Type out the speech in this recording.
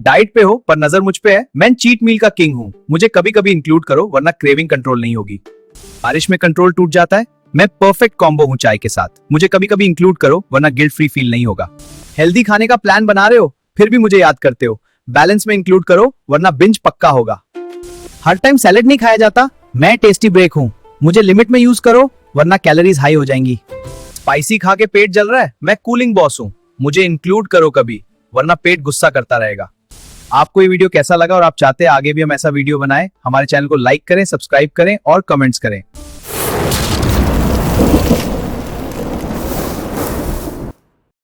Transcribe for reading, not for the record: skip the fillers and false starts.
Diet पे हो पर नजर मुझ पे है, मैं चीट मील का किंग हूँ। मुझे कभी कभी इंक्लूड करो वरना क्रेविंग कंट्रोल नहीं होगी। बारिश में कंट्रोल टूट जाता है, मैं परफेक्ट कॉम्बो हूँ चाय के साथ। मुझे कभी कभी इंक्लूड करो वरना गिल्ट फ्री फील नहीं होगा। हेल्दी खाने का प्लान बना रहे हो फिर भी मुझे याद करते हो। बैलेंस में इंक्लूड करो वरना बिंज पक्का होगा। हर टाइम सैलेड नहीं खाया जाता, मैं टेस्टी ब्रेक हूँ। मुझे लिमिट में यूज करो वरना कैलोरीज हाई हो जाएंगी। स्पाइसी खा के पेट जल रहा है, मैं कूलिंग बॉस हूँ। मुझे इंक्लूड करो कभी वरना पेट गुस्सा करता रहेगा। आपको ये वीडियो कैसा लगा और आप चाहते हैं आगे भी हम ऐसा वीडियो बनाएं? हमारे चैनल को लाइक करें, सब्सक्राइब करें और कमेंट्स करें।